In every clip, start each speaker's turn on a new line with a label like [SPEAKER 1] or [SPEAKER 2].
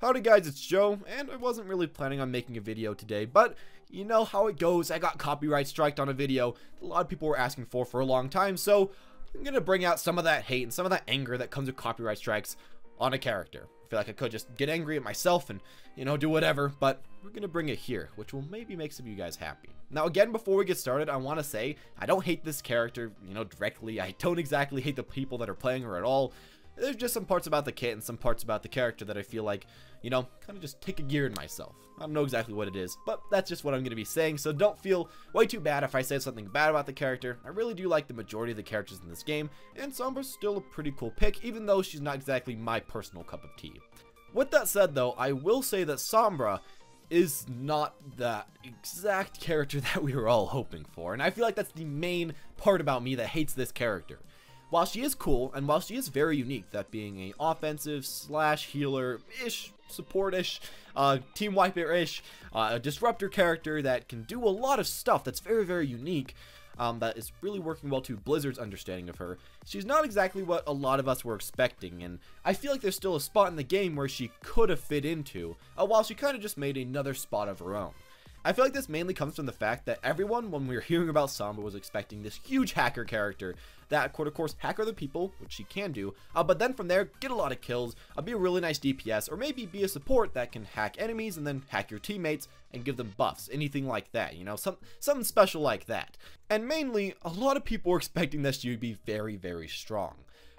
[SPEAKER 1] Howdy guys, it's Joe, and I wasn't really planning on making a video today, but you know how it goes. I got copyright striked on a video a lot of people were asking for a long time, so I'm gonna bring out some of that hate and some of that anger that comes with copyright strikes on a character. I feel like I could just get angry at myself and, you know, do whatever, but we're gonna bring it here, which will maybe make some of you guys happy. Now again, before we get started, I want to say I don't hate this character, you know, directly. I don't exactly hate the people that are playing her at all. There's just some parts about the kit and some parts about the character that I feel like, you know, kind of just take a gear in myself. I don't know exactly what it is, but that's just what I'm going to be saying, so don't feel way too bad if I say something bad about the character. I really do like the majority of the characters in this game, and Sombra's still a pretty cool pick, even though she's not exactly my personal cup of tea. With that said though, I will say that Sombra is not the exact character that we were all hoping for, and I feel like that's the main part about me that hates this character. While she is cool, and while she is very unique, that being a offensive slash healer-ish, support-ish, team wiper-ish, a disruptor character that can do a lot of stuff that's very, very unique, that is really working well to Blizzard's understanding of her, she's not exactly what a lot of us were expecting, and I feel like there's still a spot in the game where she could have fit into, while she kind of just made another spot of her own. I feel like this mainly comes from the fact that everyone, when we were hearing about Sombra, was expecting this huge hacker character that could, of course, hack other people, which she can do, but then from there, get a lot of kills, be a really nice DPS, or maybe be a support that can hack enemies and then hack your teammates and give them buffs, anything like that, you know, something special like that. And mainly, a lot of people were expecting that she would be very, very strong.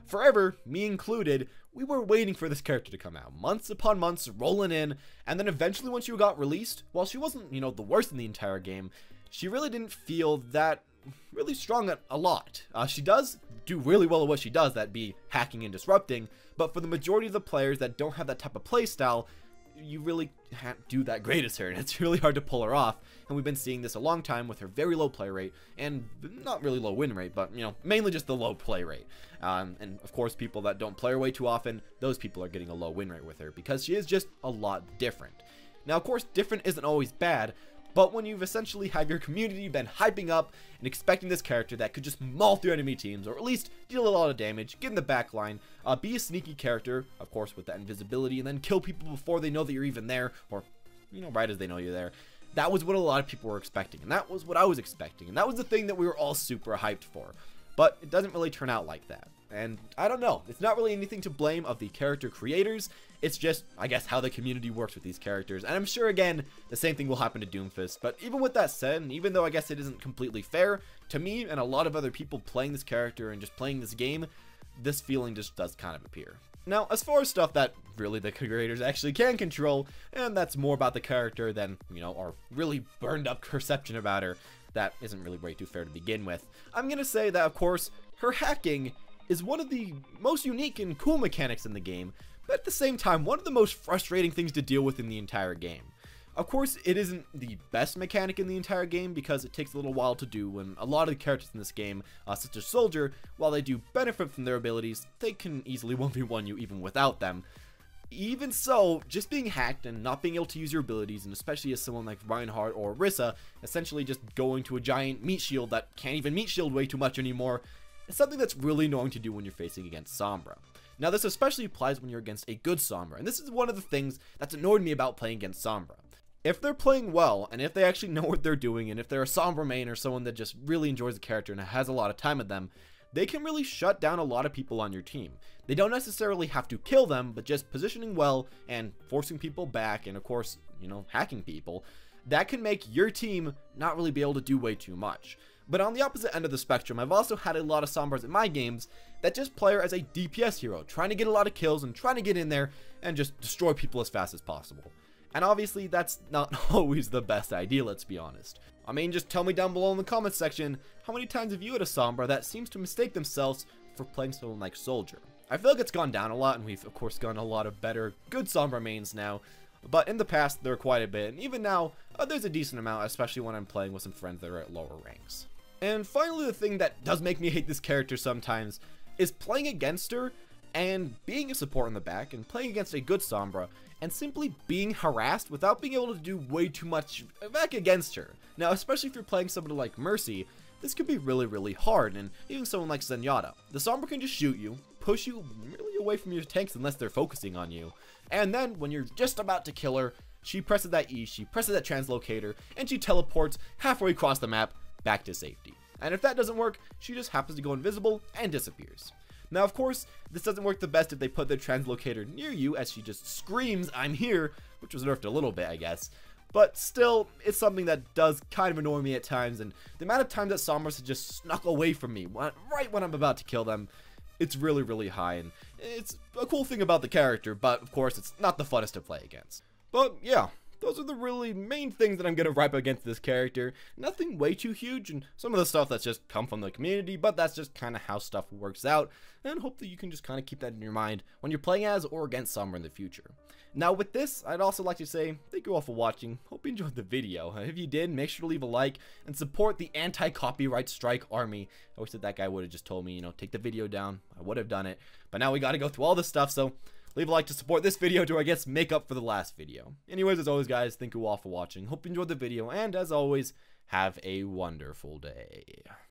[SPEAKER 1] Forever, me included, we were waiting for this character to come out, months upon months, rolling in, and then eventually when she got released, while she wasn't, you know, the worst in the entire game, she really didn't feel that really strong a lot. She does do really well at what she does, that be hacking and disrupting, but for the majority of the players that don't have that type of playstyle, you really can't do that great as her, and it's really hard to pull her off, and we've been seeing this a long time with her very low play rate, and not really low win rate, but, you know, mainly just the low play rate. And of course, people that don't play her way too often, those people are getting a low win rate with her, because she is just a lot different. Now, of course, different isn't always bad, but when you've essentially had your community been hyping up and expecting this character that could just maul through enemy teams, or at least deal a lot of damage, get in the back line, be a sneaky character, of course with that invisibility, and then kill people before they know that you're even there, or, you know, right as they know you're there. That was what a lot of people were expecting, and that was what I was expecting, and that was the thing that we were all super hyped for. But it doesn't really turn out like that. And I don't know, it's not really anything to blame of the character creators, it's just, I guess, how the community works with these characters. And I'm sure, again, the same thing will happen to Doomfist. But even with that said, and even though I guess it isn't completely fair, to me and a lot of other people playing this character and just playing this game, this feeling just does kind of appear. Now, as far as stuff that really the creators actually can control, and that's more about the character than, you know, our really burned up perception about her, that isn't really way too fair to begin with. I'm gonna say that, of course, her hacking is one of the most unique and cool mechanics in the game, but at the same time, one of the most frustrating things to deal with in the entire game. Of course, it isn't the best mechanic in the entire game because it takes a little while to do, and a lot of the characters in this game, such as Soldier, while they do benefit from their abilities, they can easily 1v1 you even without them. Even so, just being hacked and not being able to use your abilities, and especially as someone like Reinhardt or Orisa, essentially just going to a giant meat shield that can't even meat shield way too much anymore, is something that's really annoying to do when you're facing against Sombra. Now this especially applies when you're against a good Sombra, and this is one of the things that's annoyed me about playing against Sombra. If they're playing well, and if they actually know what they're doing, and if they're a Sombra main or someone that just really enjoys the character and has a lot of time with them, they can really shut down a lot of people on your team. They don't necessarily have to kill them, but just positioning well and forcing people back, and of course, you know, hacking people, that can make your team not really be able to do way too much. But on the opposite end of the spectrum, I've also had a lot of Sombras in my games that just play her as a DPS hero, trying to get a lot of kills and trying to get in there and just destroy people as fast as possible. And obviously, that's not always the best idea, let's be honest. I mean, just tell me down below in the comments section, how many times have you had a Sombra that seems to mistake themselves for playing someone like Soldier? I feel like it's gone down a lot, and we've of course gotten a lot of better, good Sombra mains now, but in the past, there were quite a bit, and even now, there's a decent amount, especially when I'm playing with some friends that are at lower ranks. And finally, the thing that does make me hate this character sometimes is playing against her and being a support in the back and playing against a good Sombra and simply being harassed without being able to do way too much back against her. Now, especially if you're playing somebody like Mercy, this could be really, really hard, and even someone like Zenyatta. The Sombra can just shoot you, push you really away from your tanks unless they're focusing on you, And then when you're just about to kill her, she presses that E, she presses that translocator, and she teleports halfway across the map back to safety. And if that doesn't work, she just happens to go invisible and disappears. Now, of course, this doesn't work the best if they put their translocator near you as she just screams, "I'm here," which was nerfed a little bit, I guess. But still, it's something that does kind of annoy me at times, and the amount of times that Sombra has just snuck away from me right when I'm about to kill them, it's really, really high, and it's a cool thing about the character, but of course, it's not the funnest to play against. But yeah, those are the really main things that I'm going to gripe against this character. Nothing way too huge, and some of the stuff that's just come from the community, but that's just kind of how stuff works out, and hope that you can just kind of keep that in your mind when you're playing as or against Sombra in the future. Now with this, I'd also like to say thank you all for watching. Hope you enjoyed the video. If you did, make sure to leave a like and support the anti-copyright strike army. I wish that guy would have just told me, take the video down. I would have done it, but now we got to go through all this stuff, so leave a like to support this video to, I guess, make up for the last video. Anyways, as always, guys, thank you all for watching. Hope you enjoyed the video, and as always, have a wonderful day.